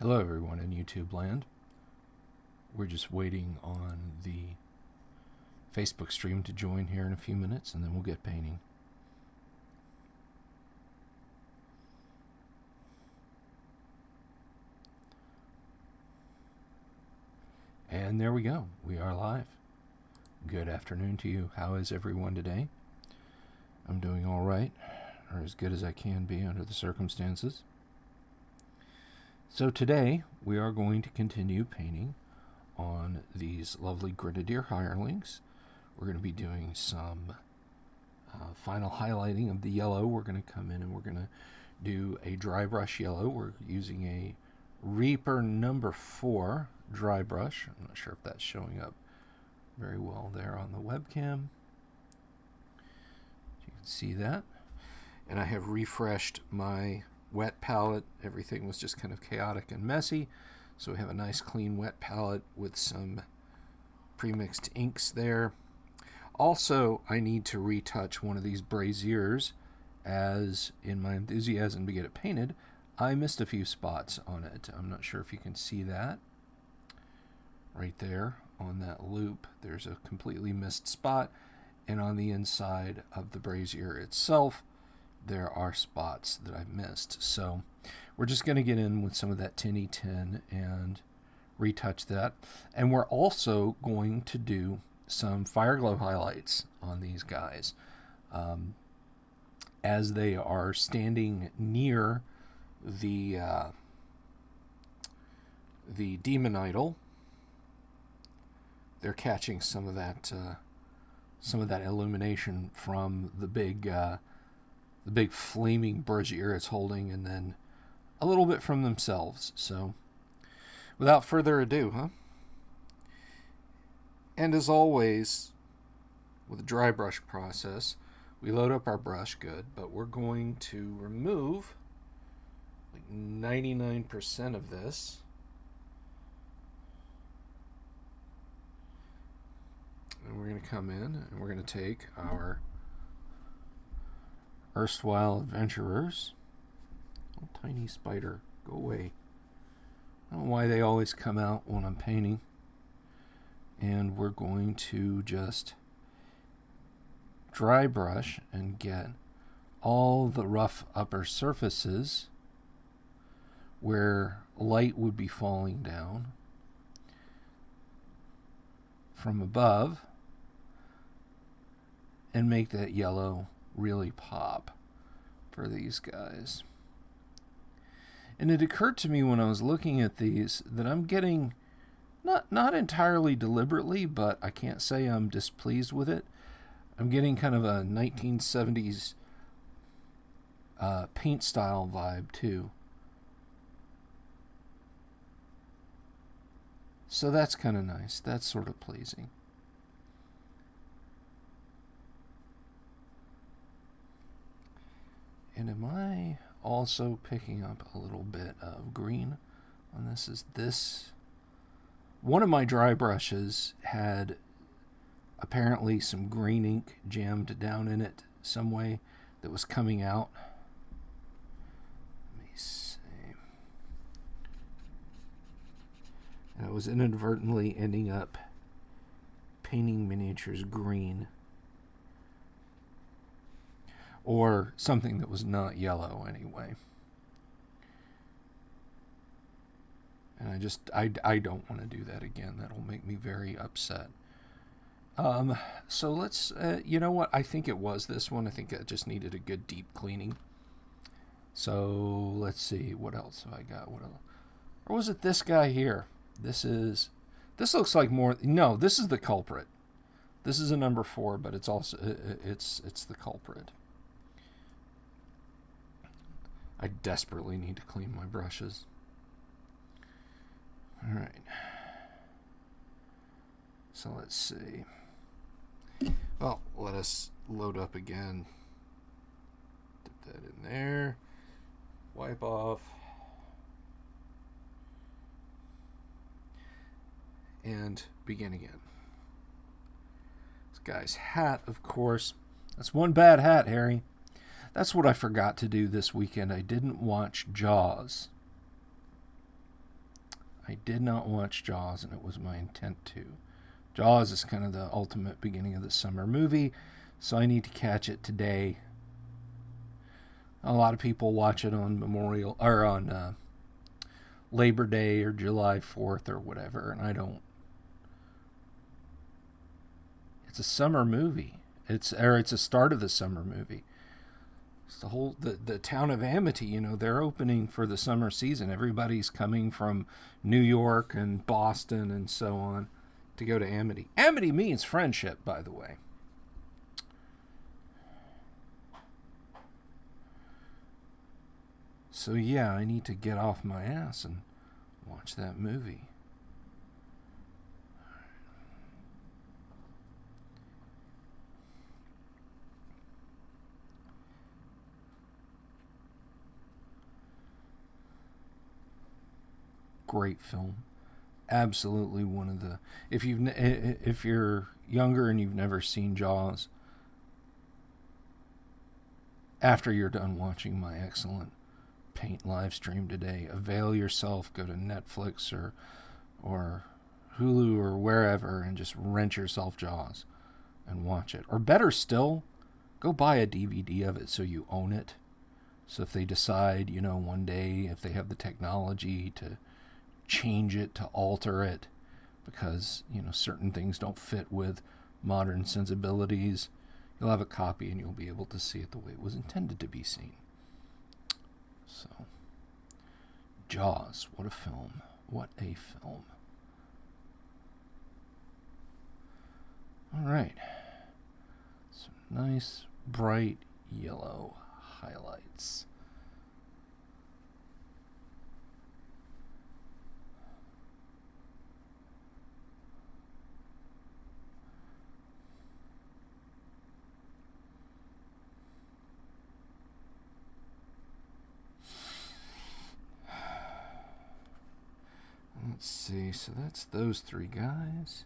Hello everyone in YouTube land. We're just waiting on the Facebook stream to join here in a few minutes and then we'll get painting. And there we go. We are live. Good afternoon to you. How is everyone today? I'm doing all right, or as good as I can be under the circumstances. So today we are going to continue painting on these lovely Grenadier hirelings. We're going to be doing some final highlighting of the yellow. We're going to come in and we're going to do a dry brush yellow. We're using a Reaper number 4 dry brush. I'm not sure if that's showing up very well there on the webcam. You can see that. And I have refreshed my wet palette. Everything was just kind of chaotic and messy. So we have a nice clean wet palette with some pre-mixed inks there. Also, I need to retouch one of these braziers, as in my enthusiasm to get it painted, I missed a few spots on it. I'm not sure if you can see that. Right there on that loop, there's a completely missed spot. And on the inside of the brazier itself, there are spots that I've missed. So we're just going to get in with some of that tinny tin and retouch that. And we're also going to do some fire glow highlights on these guys. As they are standing near the demon idol, they're catching some of that illumination from the big flaming brazier it's holding, and then a little bit from themselves. So without further ado, and as always with the dry brush process, we load up our brush good, but we're going to remove like 99% of this. And we're going to come in and we're going to take our erstwhile adventurers. Oh, tiny spider, go away. I don't know why they always come out when I'm painting. And we're going to just dry brush and get all the rough upper surfaces where light would be falling down from above and make that yellow really pop for these guys. And it occurred to me when I was looking at these that I'm getting, not entirely deliberately, but I can't say I'm displeased with it, I'm getting kind of a 1970s paint style vibe too. So that's kind of nice. That's sort of pleasing. And am I also picking up a little bit of green on this? Is this one of my dry brushes had apparently some green ink jammed down in it some way that was coming out. Let me see. And I was inadvertently ending up painting miniatures green, or something that was not yellow anyway. And I don't want to do that again. That'll make me very upset. So let's, you know what? I think it was this one. I think it just needed a good deep cleaning. So let's see. What else have I got? What else? Or was it this guy here? This looks like more, no, this is the culprit. This is a number 4, but it's also, it's the culprit. I desperately need to clean my brushes. All right. So let's see. Well, let us load up again. Dip that in there. Wipe off. And begin again. This guy's hat, of course. That's one bad hat, Harry. That's what I forgot to do this weekend. I didn't watch Jaws. I did not watch Jaws, and it was my intent to. Jaws is kind of the ultimate beginning of the summer movie, so I need to catch it today. A lot of people watch it on Labor Day or July 4th or whatever, and I don't. It's a summer movie. It's a start of the summer movie. It's the town of Amity, they're opening for the summer season. Everybody's coming from New York and Boston and so on to go to Amity. Amity means friendship, by the way. So yeah, I need to get off my ass and watch that movie. Great film. Absolutely one of the... If you're younger and you've never seen Jaws, after you're done watching my excellent Paint live stream today, avail yourself, go to Netflix or Hulu or wherever and just rent yourself Jaws and watch it. Or better still, go buy a DVD of it so you own it. So if they decide, one day, if they have the technology to change it, to alter it, because, certain things don't fit with modern sensibilities, you'll have a copy and you'll be able to see it the way it was intended to be seen. So, Jaws, what a film. What a film. All right. Some nice, bright yellow highlights. Let's see, so that's those three guys.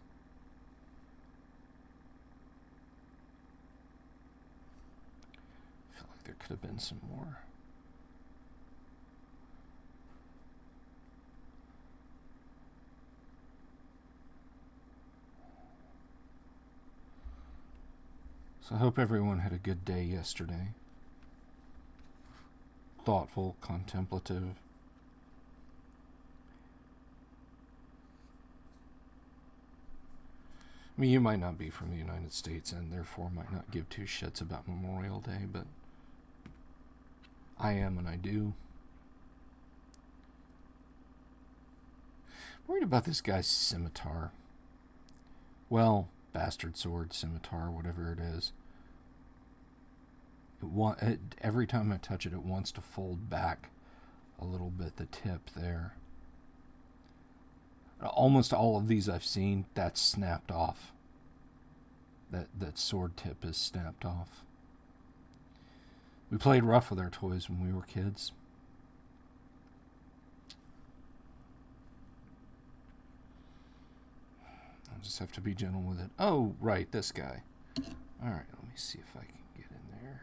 I feel like there could have been some more. So I hope everyone had a good day yesterday. Thoughtful, contemplative. I mean, you might not be from the United States and therefore might not give two shits about Memorial Day, but I am and I do. I'm worried about this guy's scimitar. Well, bastard sword, scimitar, whatever it is. Every time I touch it, it wants to fold back a little bit, the tip there. Almost all of these I've seen, that's snapped off. That sword tip is snapped off. We played rough with our toys when we were kids. I'll just have to be gentle with it. Oh, right, this guy. All right, let me see if I can get in there.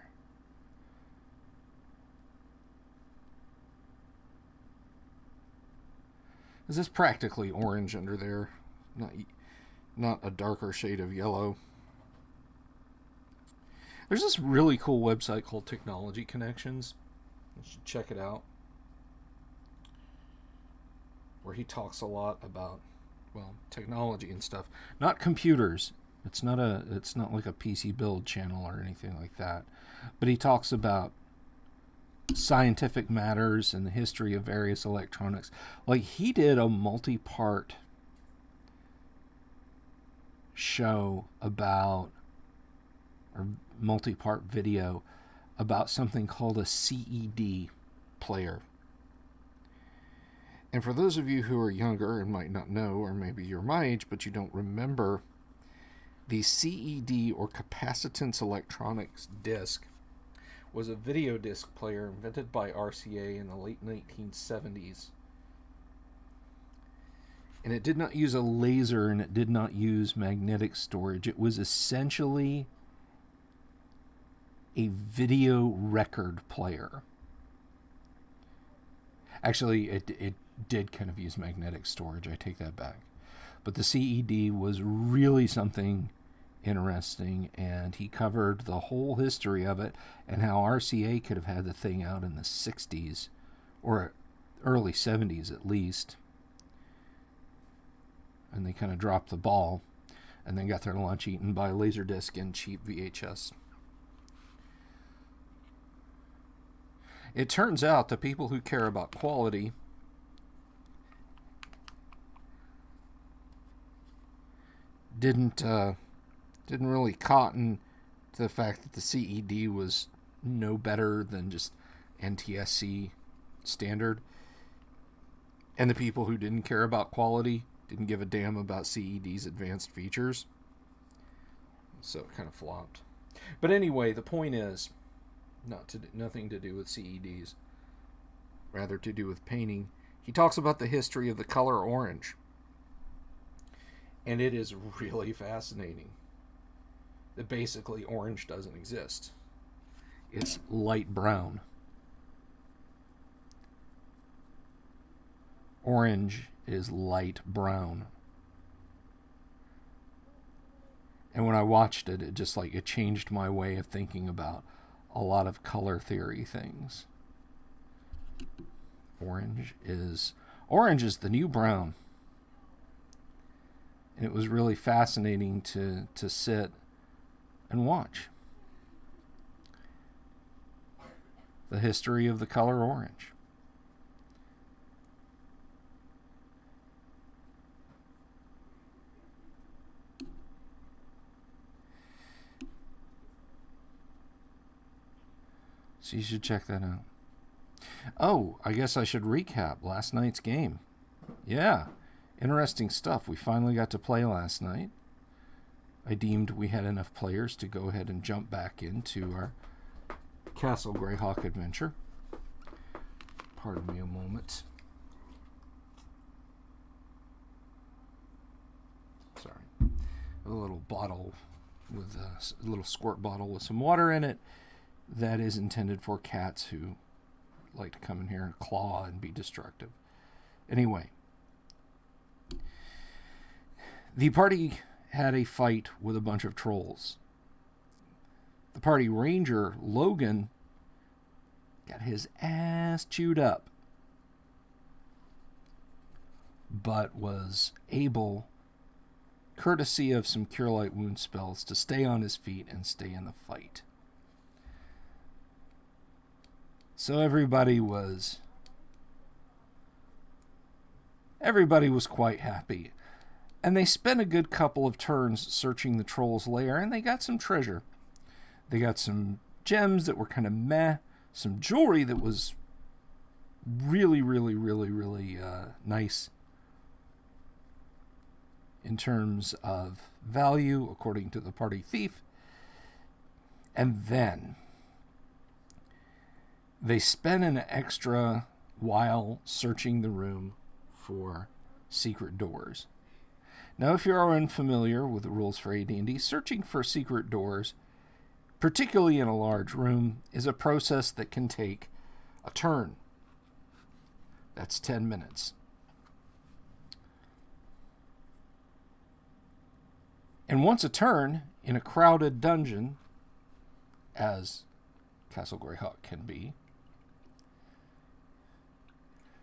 Is this practically orange under there? Not a darker shade of yellow. There's this really cool website called Technology Connections. You should check it out. Where he talks a lot about, technology and stuff. Not computers. It's not like a PC build channel or anything like that. But he talks about scientific matters and the history of various electronics. Like, he did a multi-part show about, or multi-part video about something called a CED player. And for those of you who are younger and might not know, or maybe you're my age but you don't remember, the CED, or capacitance electronics disc, was a video disc player invented by RCA in the late 1970s. And it did not use a laser and it did not use magnetic storage. It was essentially a video record player. Actually, it did kind of use magnetic storage. I take that back. But the CED was really something interesting, and he covered the whole history of it and how RCA could have had the thing out in the 60s or early 70s at least, and they kind of dropped the ball and then got their lunch eaten by Laserdisc and cheap VHS. It turns out the people who care about quality didn't really cotton to the fact that the CED was no better than just NTSC standard. And the people who didn't care about quality didn't give a damn about CED's advanced features. So it kind of flopped. But anyway, the point is nothing to do with CEDs, rather to do with painting. He talks about the history of the color orange. And it is really fascinating that basically orange doesn't exist. It's light brown. Orange is light brown. And when I watched it, it changed my way of thinking about a lot of color theory things. Orange is the new brown. And it was really fascinating to sit and watch the history of the color orange. So you should check that out. Oh, I guess I should recap last night's game. Yeah, interesting stuff. We finally got to play last night. I deemed we had enough players to go ahead and jump back into our Castle Greyhawk adventure. Pardon me a moment. Sorry. A little bottle with a little squirt bottle with some water in it that is intended for cats who like to come in here and claw and be destructive. Anyway, the party had a fight with a bunch of trolls. The party ranger, Logan, got his ass chewed up, but was able, courtesy of some Cure Light Wound spells, to stay on his feet and stay in the fight. So everybody was quite happy. And they spent a good couple of turns searching the troll's lair, and they got some treasure. They got some gems that were kind of meh, some jewelry that was really, really, really, really nice in terms of value, according to the party thief. And then they spent an extra while searching the room for secret doors. Now, if you're unfamiliar with the rules for AD&D, searching for secret doors, particularly in a large room, is a process that can take a turn. That's 10 minutes. And once a turn in a crowded dungeon, as Castle Greyhawk can be,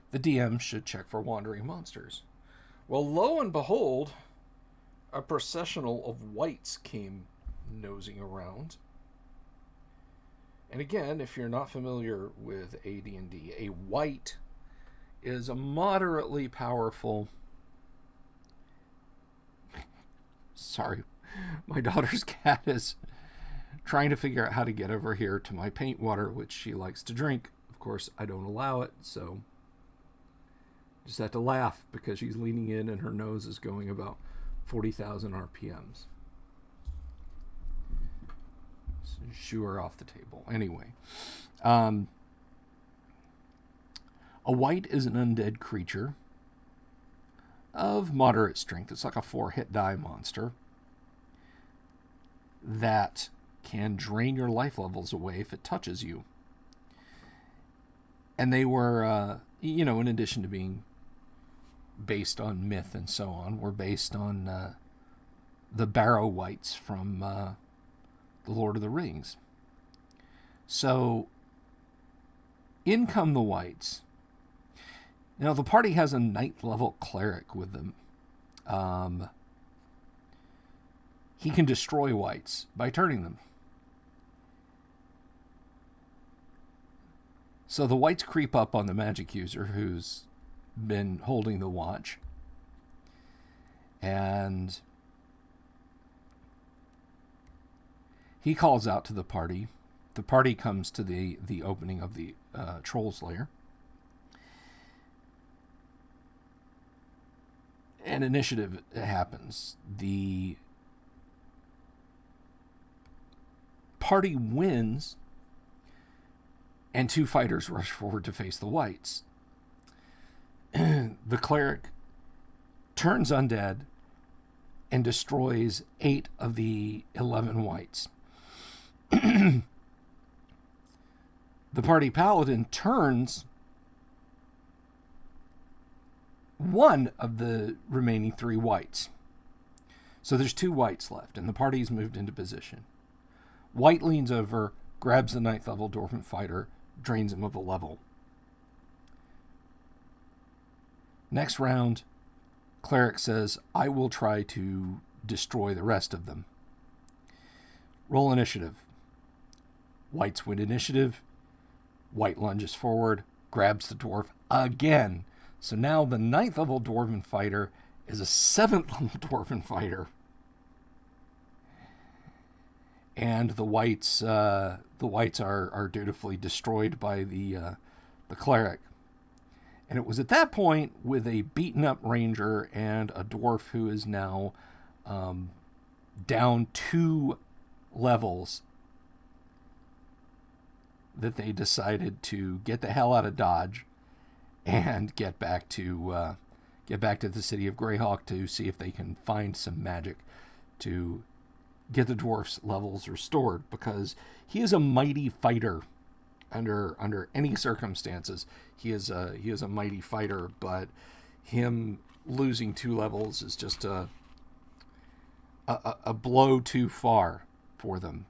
the DM should check for wandering monsters. Well, lo and behold, a processional of wights came nosing around. And again, if you're not familiar with AD&D, a wight is a moderately powerful... Sorry, my daughter's cat is trying to figure out how to get over here to my paint water, which she likes to drink. Of course, I don't allow it, so just have to laugh because she's leaning in and her nose is going about 40,000 RPMs. So shoo her off the table. Anyway, a wight is an undead creature of moderate strength. It's like a 4-hit die monster that can drain your life levels away if it touches you. And they were, in addition to being based on myth and so on, were based on the Barrow Wights from The Lord of the Rings. So, in come the Wights. Now, the party has a 9th level cleric with them. He can destroy Wights by turning them. So the Wights creep up on the magic user who's been holding the watch. And he calls out to the party. The party comes to the opening of the Troll's Lair. An initiative happens. The party wins, and 2 fighters rush forward to face the Wights. The cleric turns undead and destroys 8 of the 11 Wights. The party paladin turns 1 of the remaining 3 Wights. So there's 2 Wights left, and the party's moved into position. Wight leans over, grabs the 9th level Dwarven fighter, drains him of a level. Next round, cleric says, I will try to destroy the rest of them. Roll initiative. Wights win initiative. Wight lunges forward, grabs the dwarf again. So now the 9th level Dwarven fighter is a 7th level Dwarven fighter. And the Wights are dutifully destroyed by the cleric. And it was at that point, with a beaten up ranger and a dwarf who is now down 2 levels, that they decided to get the hell out of Dodge and get back to the city of Greyhawk to see if they can find some magic to get the dwarf's levels restored, because he is a mighty fighter under any circumstances. He is a mighty fighter, but him losing 2 levels is just a blow too far for them.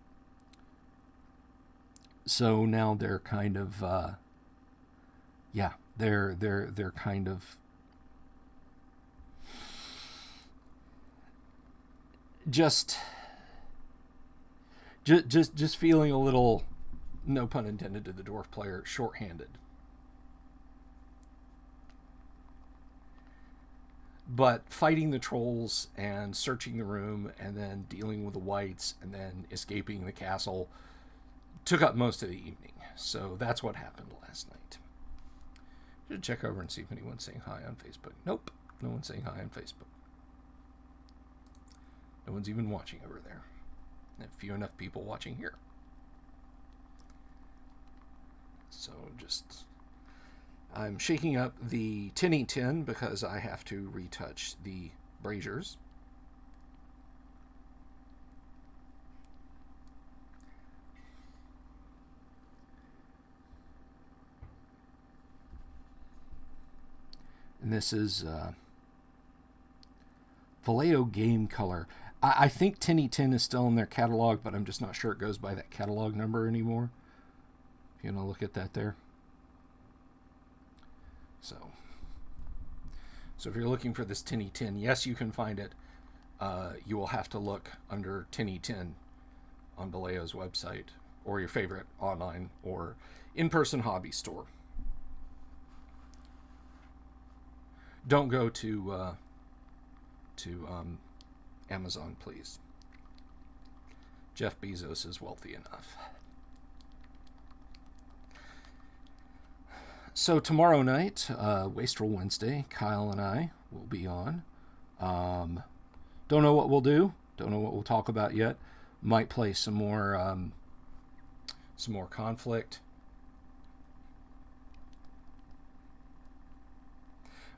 So now they're kind of they're kind of just feeling a little, no pun intended to the dwarf player, shorthanded. But fighting the trolls and searching the room and then dealing with the Wights and then escaping the castle took up most of the evening. So that's what happened last night. Should check over and see if anyone's saying hi on Facebook. Nope, no one's saying hi on Facebook. No one's even watching over there. Few enough people watching here. So I'm shaking up the tinny tin because I have to retouch the braziers. And this is Vallejo Game Color. I think Tinny Tin is still in their catalog, but I'm just not sure it goes by that catalog number anymore. If you want to look at that there. So if you're looking for this Tinny Tin, yes, you can find it. You will have to look under Tinny Tin on Vallejo's website, or your favorite online or in-person hobby store. Don't go to Amazon, please. Jeff Bezos is wealthy enough. So tomorrow night, Wastrel Wednesday, Kyle and I will be on. Don't know what we'll do. Don't know what we'll talk about yet. Might play some more Conflict.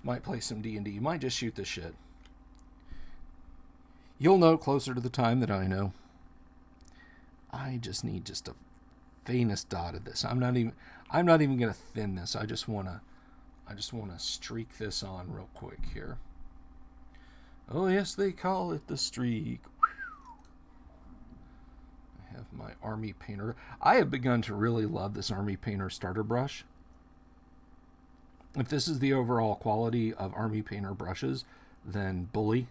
Might play some D&D. Might just shoot the shit. You'll know closer to the time that I know. I just need a faintest dot of this. I'm not even going to thin this. I just want I just want to streak this on real quick here. Oh, yes, they call it the streak. I have my Army Painter. I have begun to really love this Army Painter starter brush. If this is the overall quality of Army Painter brushes, then bully.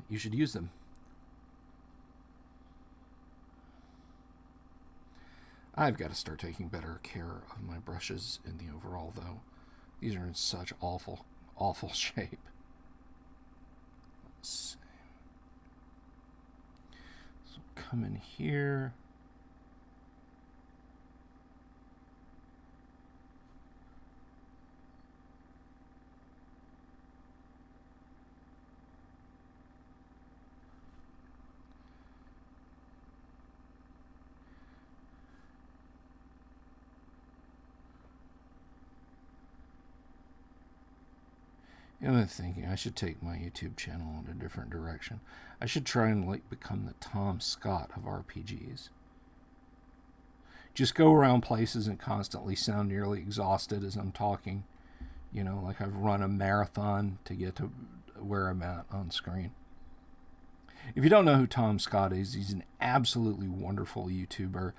You should use them. I've got to start taking better care of my brushes in the overall, though. These are in such awful shape. Let's see. So come in here. I'm thinking I should take my YouTube channel in a different direction. I should try and become the Tom Scott of RPGs. Just go around places and constantly sound nearly exhausted as I'm talking. You know, like I've run a marathon to get to where I'm at on screen. If you don't know who Tom Scott is, he's an absolutely wonderful YouTuber,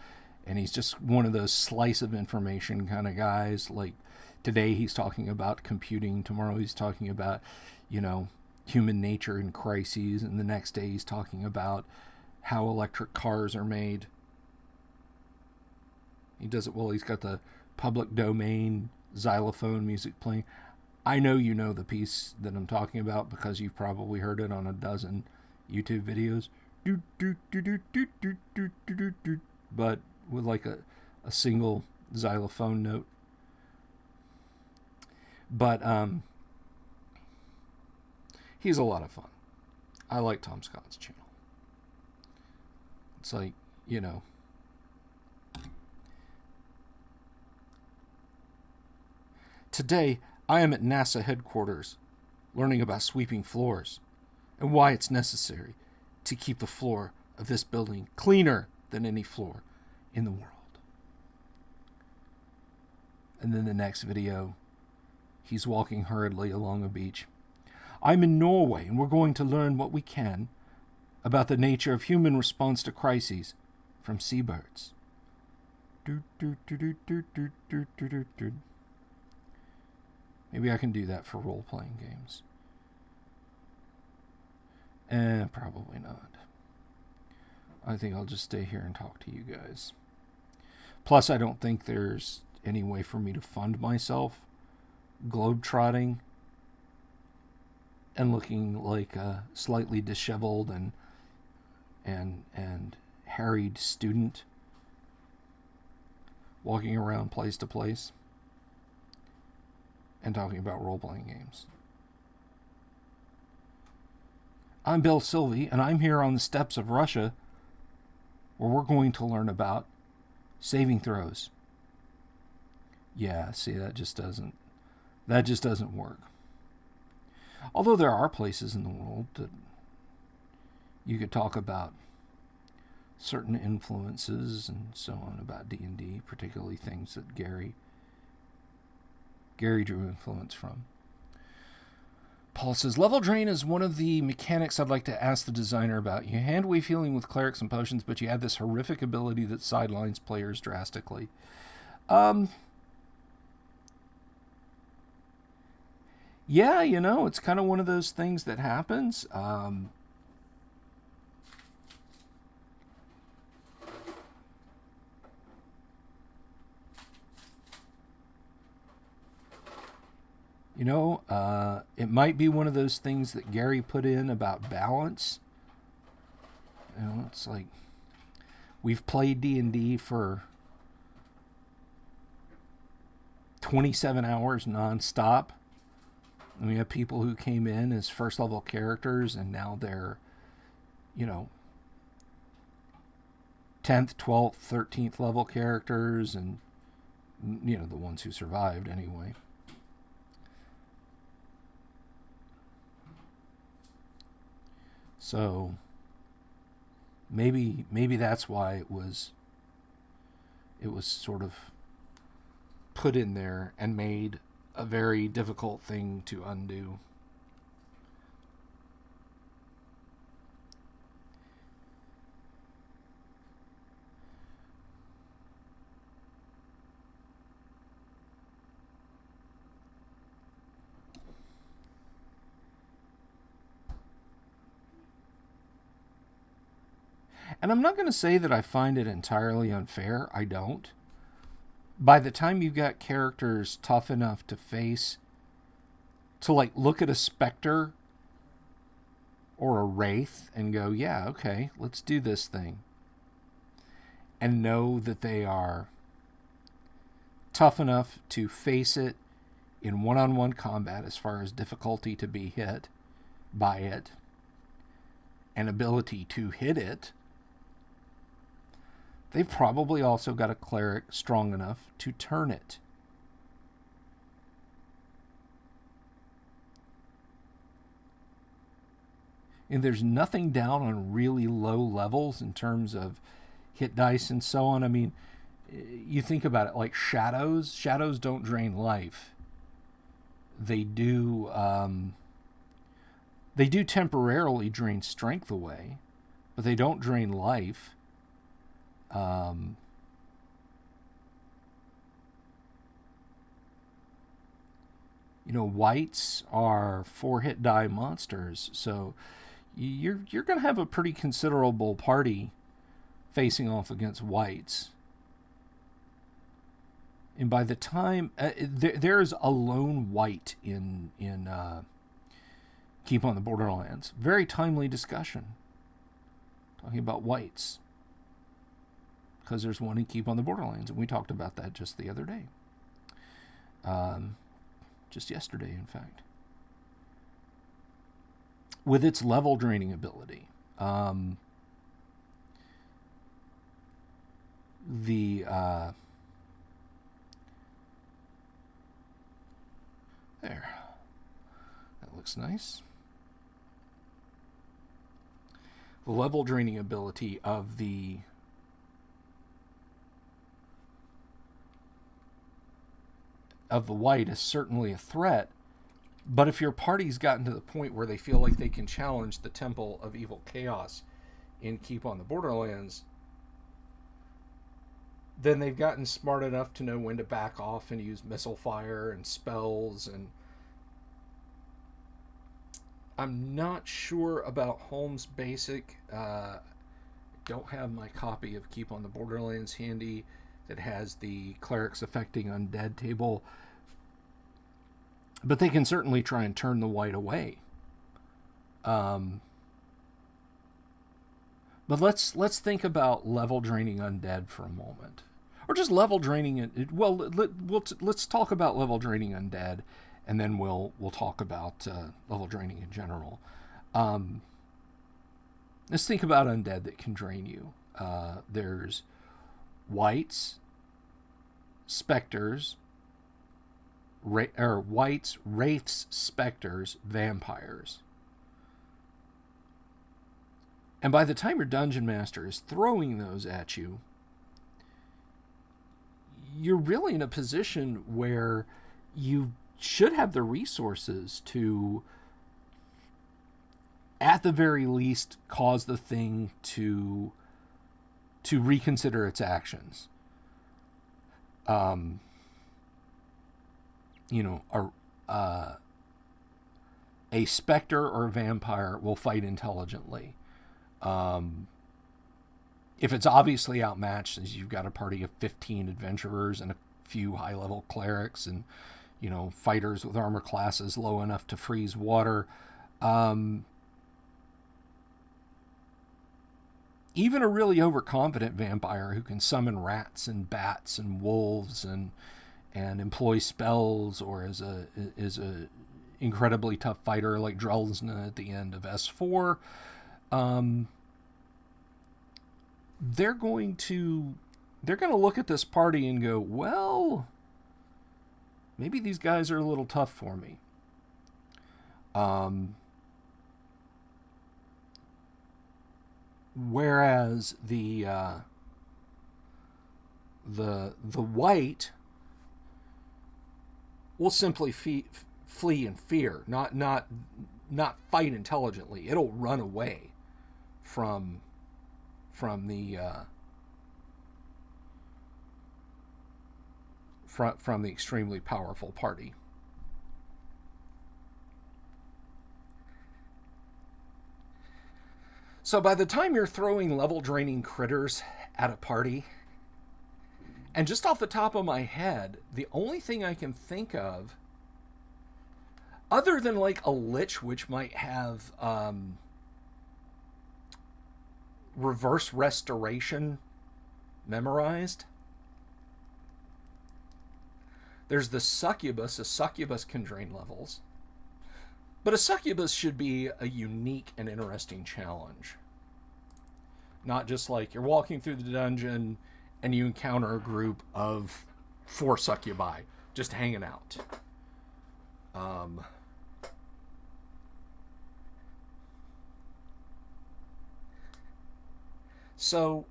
and he's just one of those slice of information kind of guys. Like today he's talking about computing, tomorrow he's talking about, you know, human nature and crises, and the next day he's talking about how electric cars are made. He does it well. He's got the public domain xylophone music playing. I know you know the piece that I'm talking about because you've probably heard it on a dozen YouTube videos. But with like a single xylophone note. But he's a lot of fun. I like Tom Scott's channel. It's like, you know, today I am at NASA headquarters learning about sweeping floors and why it's necessary to keep the floor of this building cleaner than any floor in the world. And then the next video, he's walking hurriedly along a beach. I'm in Norway, and we're going to learn what we can about the nature of human response to crises from seabirds. Maybe I can do that for role-playing games. Probably not. I think I'll just stay here and talk to you guys. Plus, I don't think there's any way for me to fund myself globetrotting and looking like a slightly disheveled and harried student walking around place to place and talking about role-playing games. I'm Bill Sylvie, and I'm here on the steppes of Russia, where we're going to learn about saving throws. Yeah, see, that just doesn't work. Although there are places in the world that you could talk about certain influences and so on about D&D, particularly things that Gary drew influence from. Paul says, level drain is one of the mechanics I'd like to ask the designer about. You hand wave healing with clerics and potions, but you add this horrific ability that sidelines players drastically. Yeah, you know, it's kind of one of those things that happens. You know, it might be one of those things that Gary put in about balance. You know, it's like we've played D&D for 27 hours nonstop. And we have people who came in as first level characters and now they're, you know, 10th, 12th, 13th level characters, and, you know, the ones who survived anyway. So maybe that's why it was sort of put in there and made a very difficult thing to undo. And I'm not going to say that I find it entirely unfair. I don't. By the time you've got characters tough enough to face, to like look at a specter or a wraith and go, yeah, okay, let's do this thing. And know that they are tough enough to face it in one-on-one combat as far as difficulty to be hit by it and ability to hit it. They've probably also got a cleric strong enough to turn it. And there's nothing down on really low levels in terms of hit dice and so on. I mean, you think about it like shadows. Shadows don't drain life. They do temporarily drain strength away, but they don't drain life. Whites are 4-hit die monsters, so you're going to have a pretty considerable party facing off against whites. And by the time there's a lone white in Keep on the Borderlands, very timely discussion talking about whites, because there's one in Keep on the Borderlands, and we talked about that just the other day. Just yesterday, in fact. With its level draining ability. There. That looks nice. The level draining ability of the white is certainly a threat, but if your party's gotten to the point where they feel like they can challenge the Temple of Evil Chaos in Keep on the Borderlands, then they've gotten smart enough to know when to back off and use missile fire and spells. And I'm not sure about Holmes Basic. Don't have my copy of Keep on the Borderlands handy that has the clerics affecting undead table, but they can certainly try and turn the white away. But let's think about level draining undead for a moment, or just level draining it. Well, let's talk about level draining undead, and then we'll talk about level draining in general. Let's think about undead that can drain you. There's whites, specters, whites, wraiths, specters, vampires. And by the time your dungeon master is throwing those at you, you're really in a position where you should have the resources to, at the very least, cause the thing to reconsider its actions. A specter or a vampire will fight intelligently. If it's obviously outmatched, as you've got a party of 15 adventurers and a few high-level clerics and, fighters with armor classes low enough to freeze water, even a really overconfident vampire who can summon rats and bats and wolves and employ spells, or is a incredibly tough fighter like Drelsna at the end of S4, they're going to look at this party and go, well, maybe these guys are a little tough for me. Whereas the white will simply flee in fear, not fight intelligently. It'll run away from the from the extremely powerful party. So by the time you're throwing level draining critters at a party, and just off the top of my head, the only thing I can think of, other than like a lich, which might have reverse restoration memorized, there's the succubus. A succubus can drain levels. But a succubus should be a unique and interesting challenge. Not just like you're walking through the dungeon and you encounter a group of 4 succubi just hanging out. So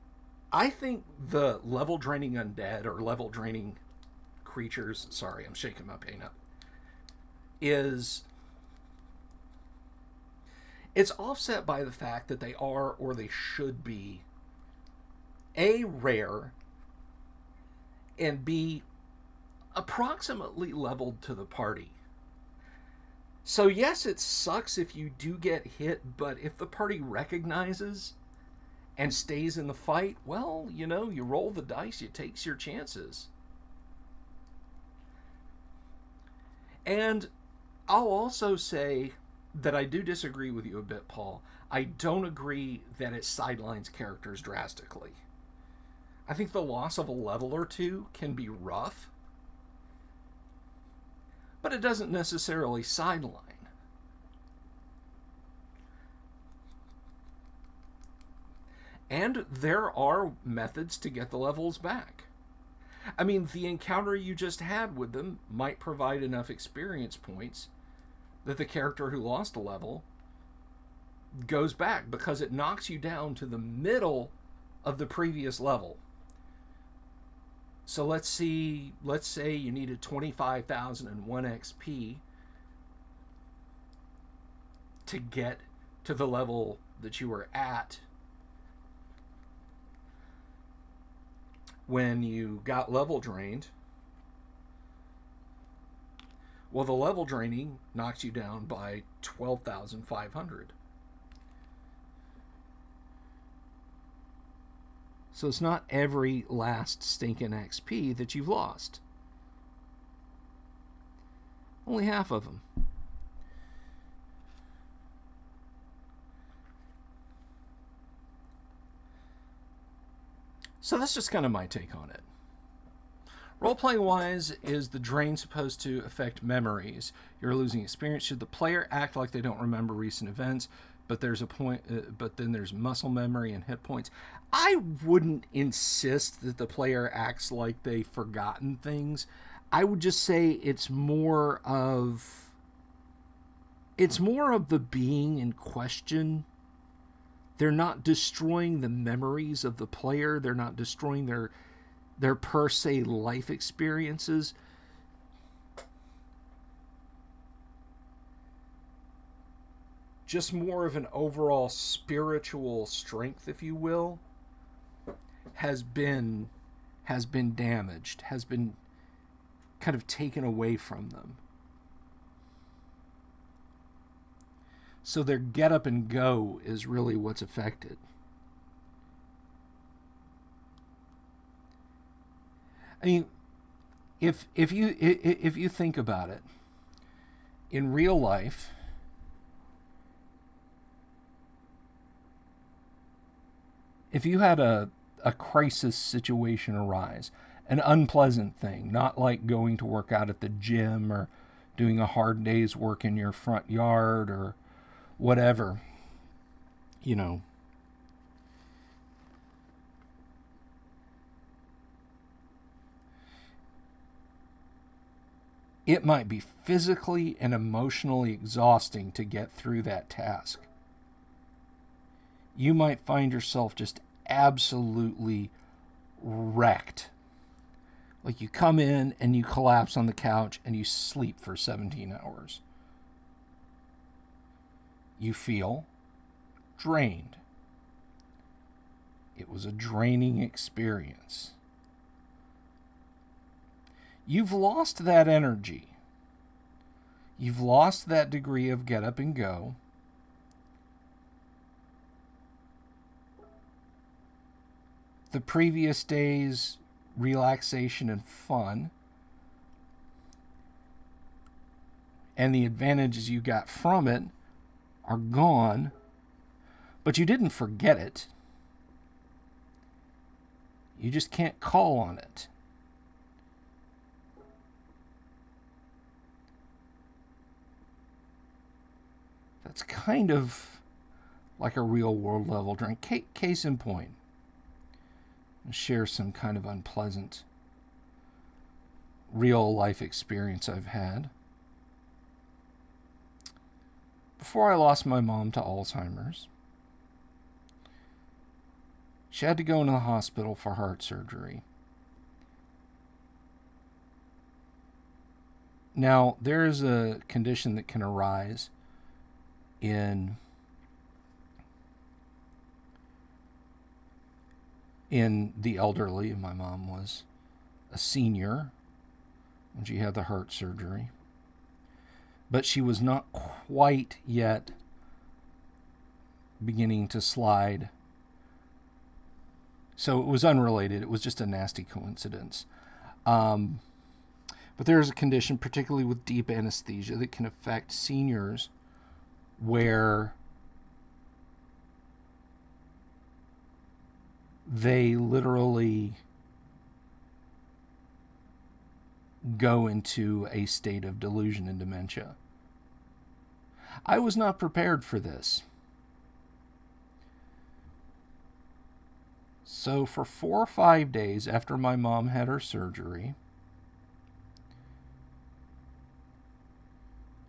I think the level draining undead or level draining creatures, sorry, I'm shaking my paint up, it's offset by the fact that they are, or they should be, A, rare, and B, approximately leveled to the party. So yes, it sucks if you do get hit, but if the party recognizes and stays in the fight, well, you know, you roll the dice, you take your chances. And I'll also say that I do disagree with you a bit, Paul. I don't agree that it sidelines characters drastically. I think the loss of a level or two can be rough, but it doesn't necessarily sideline. And there are methods to get the levels back. I mean, the encounter you just had with them might provide enough experience points that the character who lost a level goes back, because it knocks you down to the middle of the previous level. So let's say you needed 25,001 XP to get to the level that you were at when you got level drained. Well, the level draining knocks you down by 12,500. So it's not every last stinking XP that you've lost. Only half of them. So that's just kind of my take on it. Role-playing wise, is the drain supposed to affect memories? You're losing experience. Should the player act like they don't remember recent events, but there's a point, but then there's muscle memory and hit points? I wouldn't insist that the player acts like they've forgotten things. I would just say it's more of the being in question. They're not destroying the memories of the player. They're not destroying their per se life experiences. Just more of an overall spiritual strength, if you will, has been damaged, has been kind of taken away from them. So their get up and go is really what's affected. I mean, if you think about it, in real life, if you had a crisis situation arise, an unpleasant thing, not like going to work out at the gym or doing a hard day's work in your front yard or whatever, you know, it might be physically and emotionally exhausting to get through that task. You might find yourself just absolutely wrecked Like you come in and you collapse on the couch and you sleep for 17 hours. You feel drained. It was a draining experience. You've lost that energy. You've lost that degree of get up and go. The previous day's relaxation and fun and the advantages you got from it are gone, but you didn't forget it. You just can't call on it. That's kind of like a real world level drink. Case in point. I'll share some kind of unpleasant real life experience I've had. Before I lost my mom to Alzheimer's, she had to go into the hospital for heart surgery. Now, there is a condition that can arise in the elderly. My mom was a senior when she had the heart surgery, but she was not quite yet beginning to slide. So it was unrelated. It was just a nasty coincidence. But there is a condition, particularly with deep anesthesia, that can affect seniors where they literally go into a state of delusion and dementia. I was not prepared for this. So for 4 or 5 days after my mom had her surgery,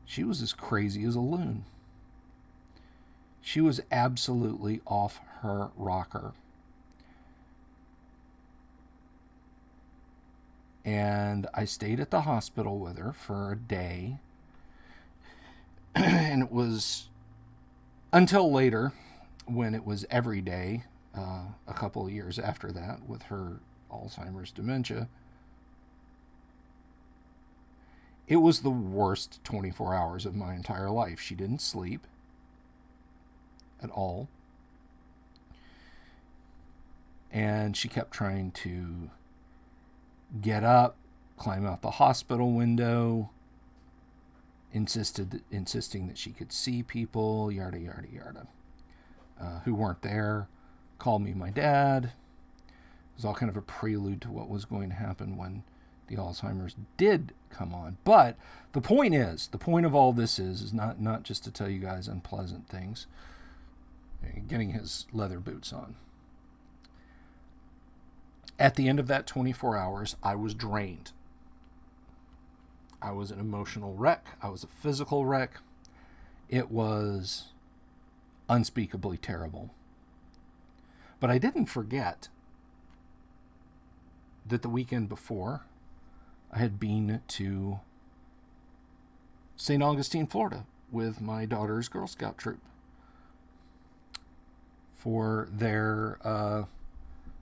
she was as crazy as a loon. She was absolutely off her rocker. And I stayed at the hospital with her for a day. And it was until later, when it was every day, a couple of years after that, with her Alzheimer's dementia, it was the worst 24 hours of my entire life. She didn't sleep at all. And she kept trying to get up, climb out the hospital window, insisting that she could see people, yada, yada, yada, who weren't there. Called me my dad. It was all kind of a prelude to what was going to happen when the Alzheimer's did come on. But the point of all this is not just to tell you guys unpleasant things. Getting his leather boots on. At the end of that 24 hours, I was drained. I was an emotional wreck. I was a physical wreck. It was unspeakably terrible. But I didn't forget that the weekend before, I had been to St. Augustine, Florida, with my daughter's Girl Scout troop for their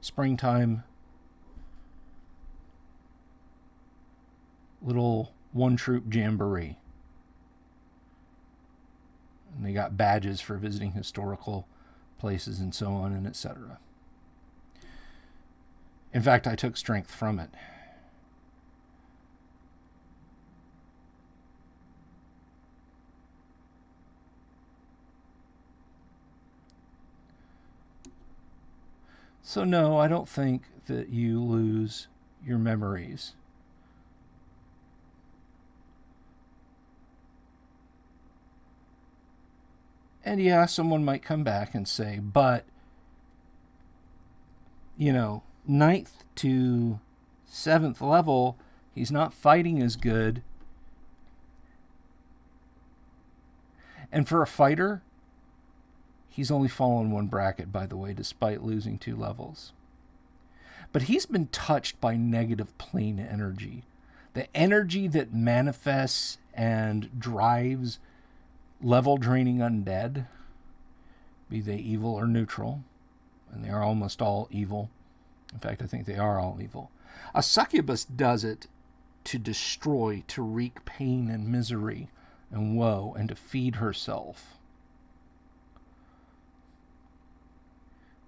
springtime little one-troop jamboree. And they got badges for visiting historical places and so on and etc. In fact, I took strength from it. So no, I don't think that you lose your memories. And yeah, someone might come back and say, but, 9th to 7th level, he's not fighting as good. And for a fighter, he's only fallen one bracket, by the way, despite losing 2 levels. But he's been touched by negative plane energy. The energy that manifests and drives level draining undead, be they evil or neutral, and they are almost all evil. In fact, I think they are all evil. A succubus does it to destroy, to wreak pain and misery and woe, and to feed herself.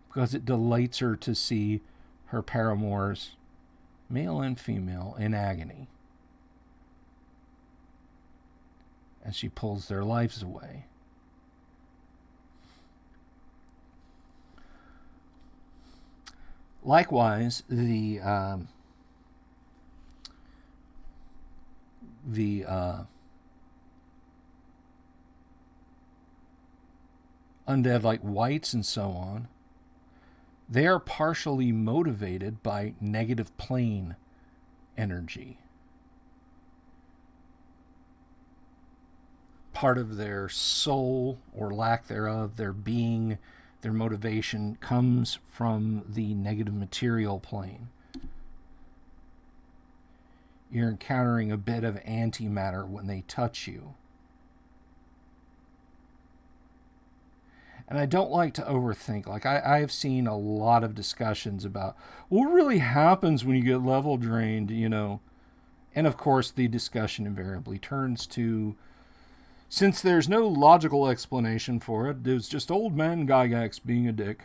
Because it delights her to see her paramours, male and female, in agony as she pulls their lives away. Likewise, the undead like wights and so on, they are partially motivated by negative plane energy. Part of their soul, or lack thereof, their being, their motivation, comes from the negative material plane. You're encountering a bit of antimatter when they touch you. And I don't like to overthink. Like, I have seen a lot of discussions about what really happens when you get level drained, you know. And of course, the discussion invariably turns to, since there's no logical explanation for it, it's just old man Gygax being a dick.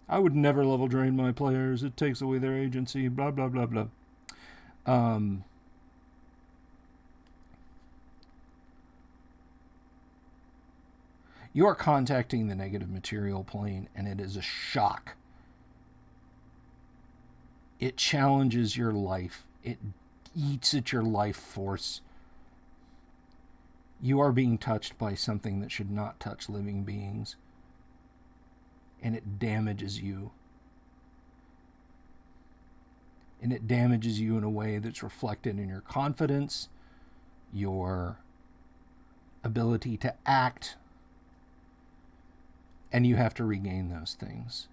I would never level drain my players. It takes away their agency, blah, blah, blah, blah. You are contacting the negative material plane, and it is a shock. It challenges your life. It eats at your life force. You are being touched by something that should not touch living beings, and it damages you. And it damages you in a way that's reflected in your confidence, your ability to act, and you have to regain those things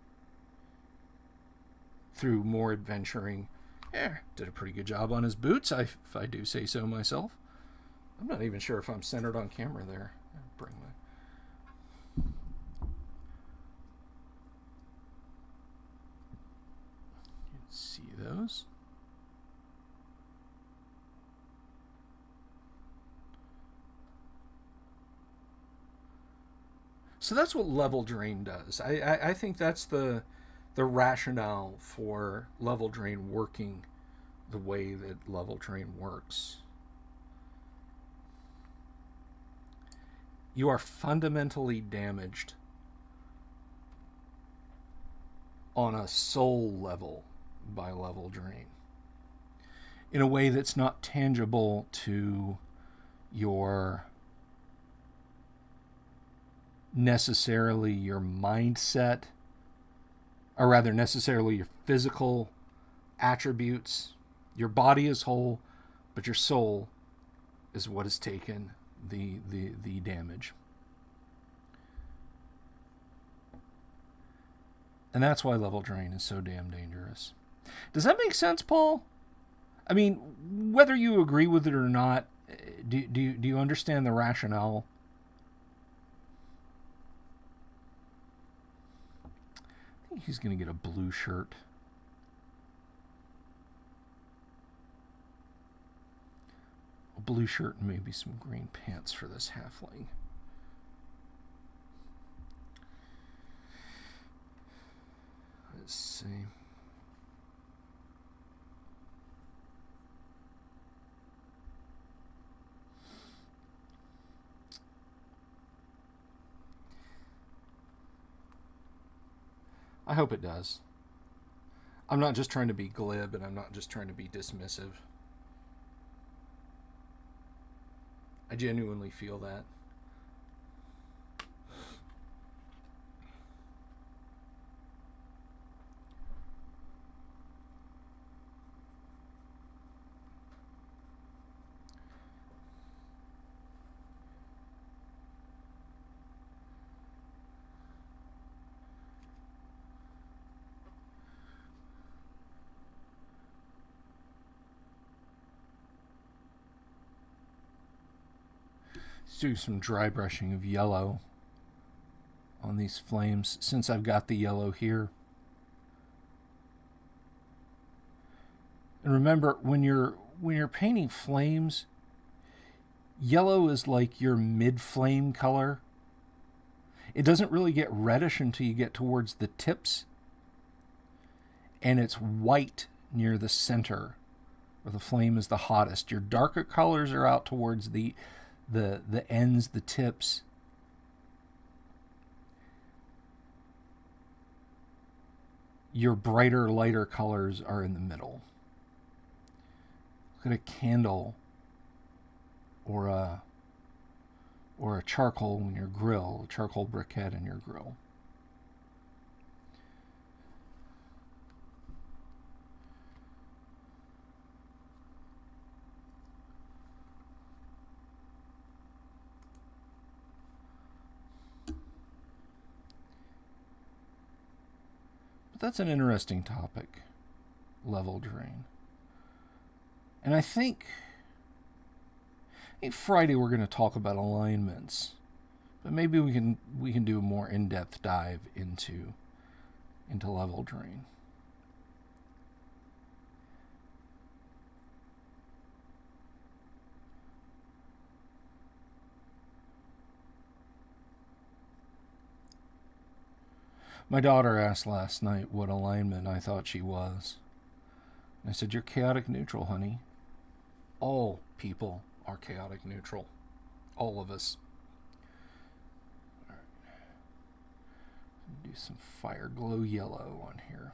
through more adventuring. Did a pretty good job on his boots, if I do say so myself. I'm not even sure if I'm centered on camera there. I'll bring my... You can see those. So that's what level drain does. I think that's the rationale for level drain working the way that level drain works. You are fundamentally damaged on a soul level by level drain in a way that's not tangible to your necessarily your mindset, or rather necessarily your physical attributes. Your body is whole, but your soul is what has taken the damage. And that's why level drain is so damn dangerous. Does that make sense, Paul? I mean, whether you agree with it or not, do you understand the rationale? I think he's going to get a blue shirt. A blue shirt and maybe some green pants for this halfling. Let's see. I hope it does. I'm not just trying to be glib, and I'm not just trying to be dismissive. I genuinely feel that. do some dry brushing of yellow on these flames since I've got the yellow here. And remember, when you're painting flames, yellow is like your mid-flame color. It doesn't really get reddish until you get towards the tips, and it's white near the center where the flame is the hottest. Your darker colors are out towards the ends, the tips. Your brighter, lighter colors are in the middle. Look at a candle or a charcoal in your grill, a charcoal briquette in your grill. But that's an interesting topic, level drain. And I think Friday we're going to talk about alignments, but maybe we can do a more in-depth dive into level drain. My daughter asked last night what alignment I thought she was. I said, "You're chaotic neutral, honey." All people are chaotic neutral. All of us. All right. Do some fire glow yellow on here.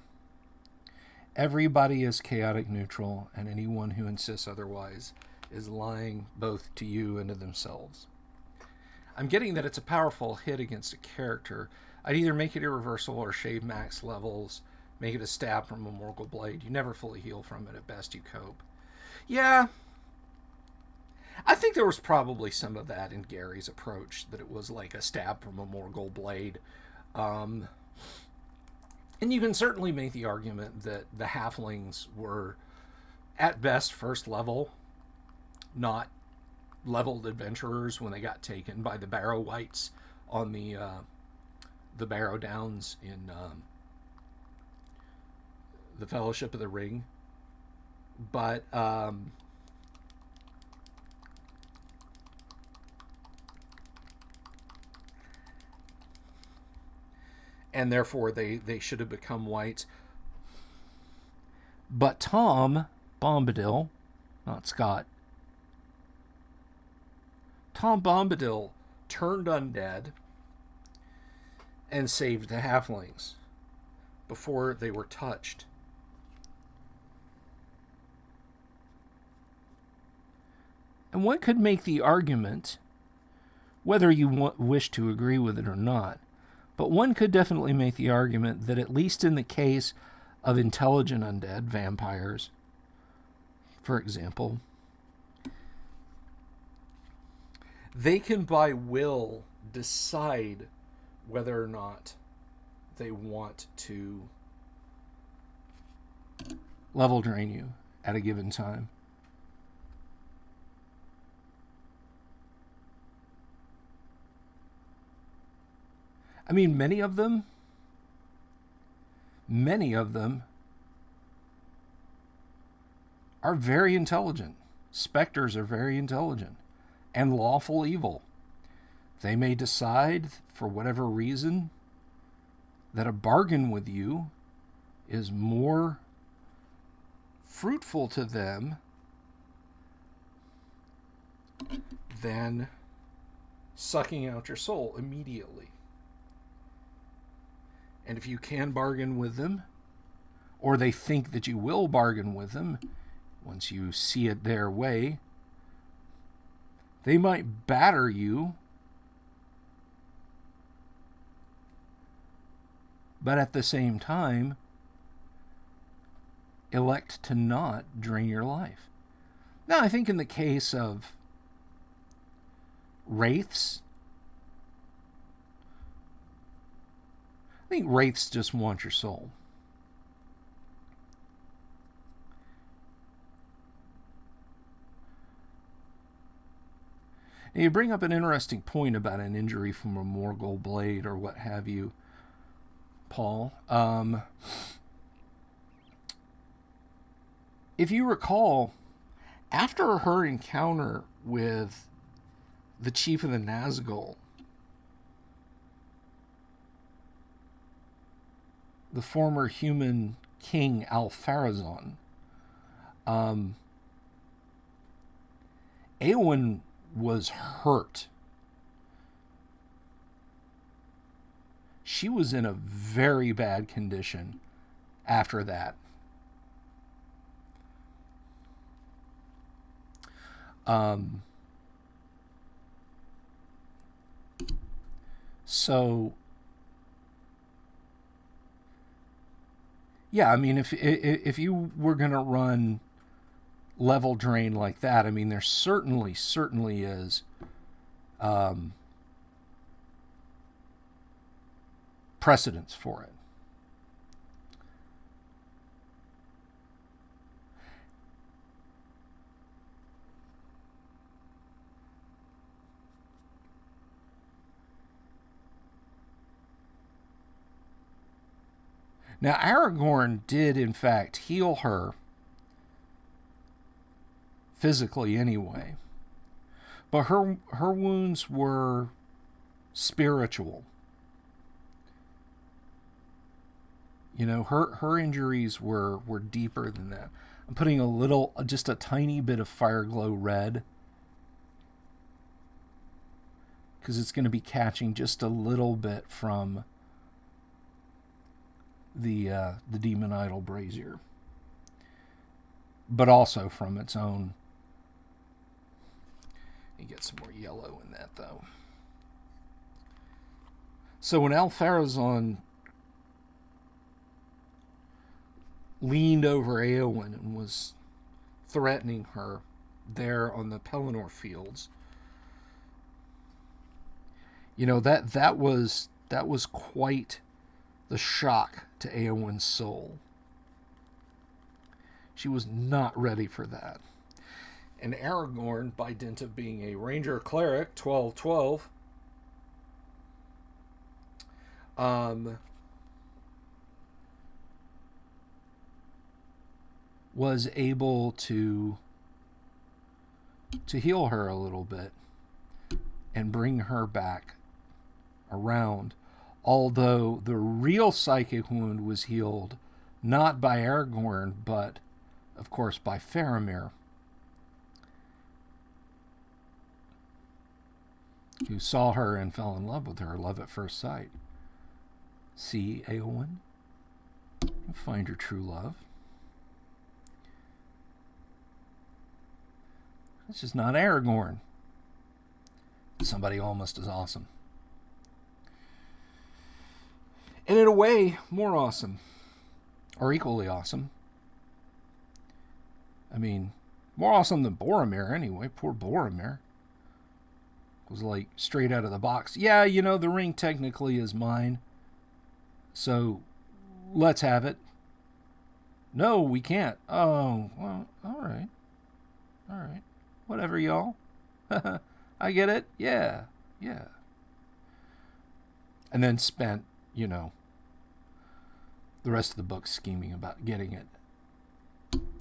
Everybody is chaotic neutral, and anyone who insists otherwise is lying both to you and to themselves. I'm getting that it's a powerful hit against a character. I'd either make it irreversible or shave max levels, make it a stab from a Morgul blade. You never fully heal from it. At best, you cope. Yeah, I think there was probably some of that in Gary's approach, that it was like a stab from a Morgul blade. And you can certainly make the argument that the halflings were, at best, first level, not leveled adventurers when they got taken by the Barrow Wights on the Barrow Downs in the Fellowship of the Ring. But and therefore they should have become whites. But Tom Bombadil, not Scott, Tom Bombadil turned undead and saved the halflings before they were touched. And one could make the argument, whether you wish to agree with it or not, but one could definitely make the argument that at least in the case of intelligent undead, vampires, for example, they can by will decide whether or not they want to level drain you at a given time. I mean, many of them are very intelligent. Spectres are very intelligent and lawful evil. They may decide, for whatever reason, that a bargain with you is more fruitful to them than sucking out your soul immediately. And if you can bargain with them, or they think that you will bargain with them, once you see it their way, they might batter you, but at the same time, elect to not drain your life. Now, I think in the case of wraiths, I think wraiths just want your soul. Now, you bring up an interesting point about an injury from a Morgul blade or what have you, Paul. If you recall, after her encounter with the chief of the Nazgul, the former human king Al-Farazon, Eowyn was hurt. She was in a very bad condition after that. So, yeah, I mean, if you were going to run level drain like that, I mean, there certainly is precedence for it. Now, Aragorn did, in fact, heal her physically anyway, but her wounds were spiritual. You know, her injuries were deeper than that. I'm putting just a tiny bit of Fireglow Red, because it's going to be catching just a little bit from the Demon Idol brazier, but also from its own. You get some more yellow in that, though. So when Al-Farazon leaned over Eowyn and was threatening her there on the Pelennor fields, you know, that was quite the shock to Eowyn's soul. She was not ready for that. And Aragorn, by dint of being a ranger cleric, 12-12, was able to heal her a little bit and bring her back around. Although the real psychic wound was healed not by Aragorn, but, of course, by Faramir, who saw her and fell in love with her, love at first sight. See, Eowyn? You find your true love. It's just not Aragorn. It's somebody almost as awesome. And in a way, more awesome. Or equally awesome. I mean, more awesome than Boromir anyway. Poor Boromir. Was like straight out of the box. Yeah, you know, the ring technically is mine. So, let's have it. No, we can't. Oh, well, alright. Alright. Whatever, y'all. I get it. Yeah. And then spent, you know, the rest of the book scheming about getting it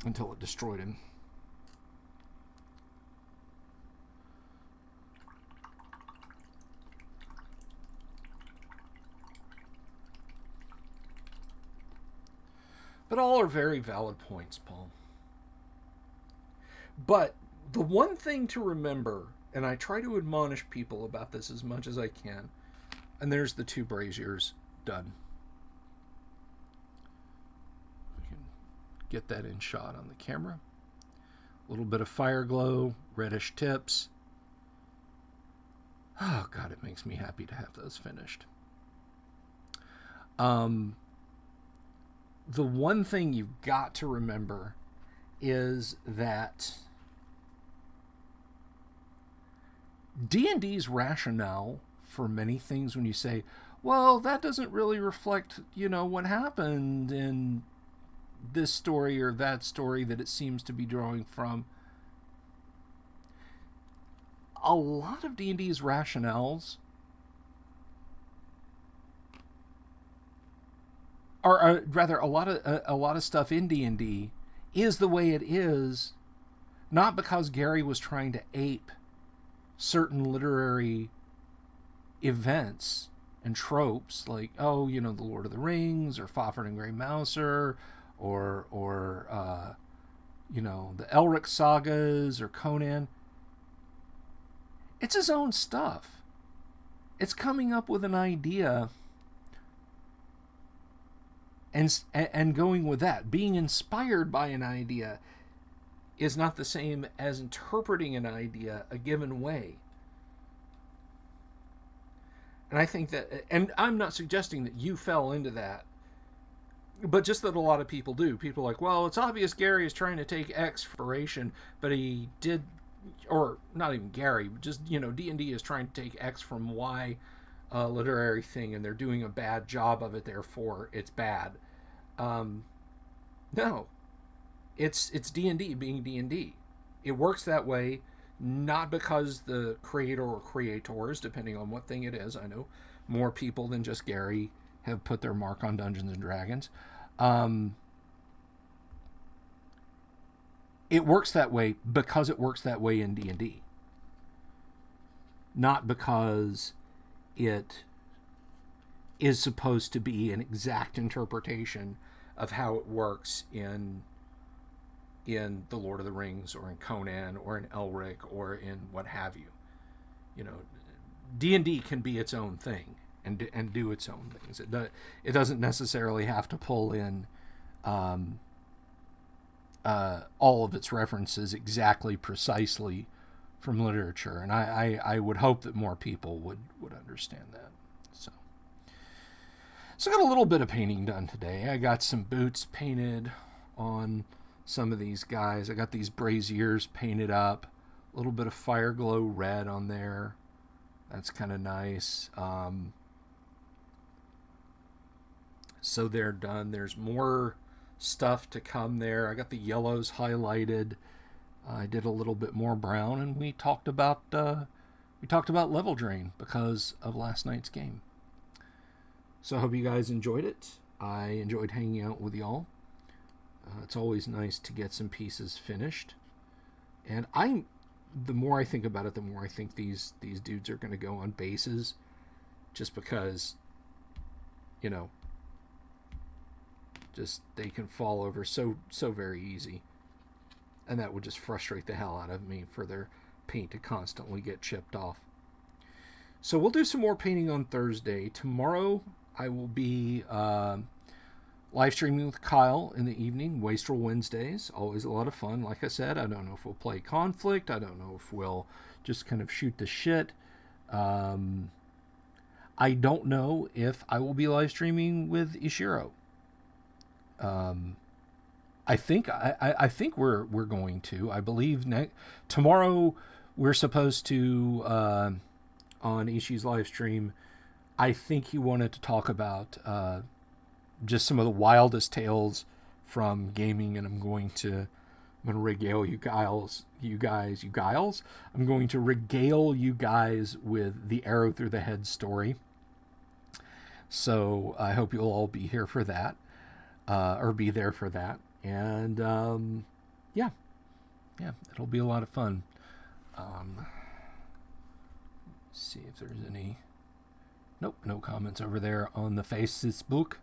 until it destroyed him. But all are very valid points, Paul. But the one thing to remember, and I try to admonish people about this as much as I can, and there's the two braziers done. We can get that in shot on the camera. A little bit of fire glow, reddish tips. Oh, God, it makes me happy to have those finished. The one thing you've got to remember is that D&D's rationale for many things, when you say, well, that doesn't really reflect, you know, what happened in this story or that story that it seems to be drawing from. a lot of D&D's rationales or rather a lot of stuff in D&D is the way it is, not because Gary was trying to ape certain literary events and tropes, like, oh, the Lord of the Rings, or Fafhrd and Grey Mouser, or the Elric sagas, or Conan. It's his own stuff. It's coming up with an idea and going with that. Being inspired by an idea is not the same as interpreting an idea a given way. And I think that, and I'm not suggesting that you fell into that, but just that a lot of people do. People are like, well, it's obvious Gary is trying to take X for inspiration, but he did, or not even Gary, just, D&D is trying to take X from Y literary thing, and they're doing a bad job of it, therefore it's bad. No. It's D&D being D&D. It works that way, not because the creator or creators, depending on what thing it is, I know more people than just Gary have put their mark on Dungeons and Dragons. It works that way because it works that way in D&D. Not because it is supposed to be an exact interpretation of how it works in The Lord of the Rings, or in Conan, or in Elric, or in what have you. D&D can be its own thing and do its own things. It doesn't necessarily have to pull in all of its references exactly, precisely from literature. And I would hope that more people would understand that. So I got a little bit of painting done today. I got some boots painted on some of these guys. I got these braziers painted up. A little bit of fire glow red on there. That's kind of nice. So they're done. There's more stuff to come there. I got the yellows highlighted. I did a little bit more brown, and we talked about level drain because of last night's game. So I hope you guys enjoyed it. I enjoyed hanging out with y'all. It's always nice to get some pieces finished. And the more I think about it, the more I think these dudes are going to go on bases, just because, just they can fall over so very easy. And that would just frustrate the hell out of me for their paint to constantly get chipped off. So we'll do some more painting on Thursday. Tomorrow I will be live streaming with Kyle in the evening, Wastrel Wednesdays. Always a lot of fun. Like I said, I don't know if we'll play Conflict. I don't know if we'll just kind of shoot the shit. I don't know if I will be live streaming with Ishiro. I think we're going to. I believe tomorrow we're supposed to on Ishii's live stream. I think he wanted to talk about just some of the wildest tales from gaming, and I'm going to regale you guys. I'm going to regale you guys with the arrow through the head story. So I hope you'll all be here for that, or be there for that, and yeah, it'll be a lot of fun. Let's see if there's any. Nope, no comments over there on the Facebook.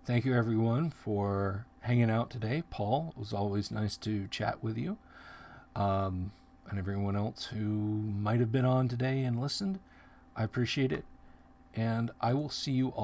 Thank you, everyone, for hanging out today. Paul, it was always nice to chat with you. And everyone else who might have been on today and listened, I appreciate it. And I will see you all.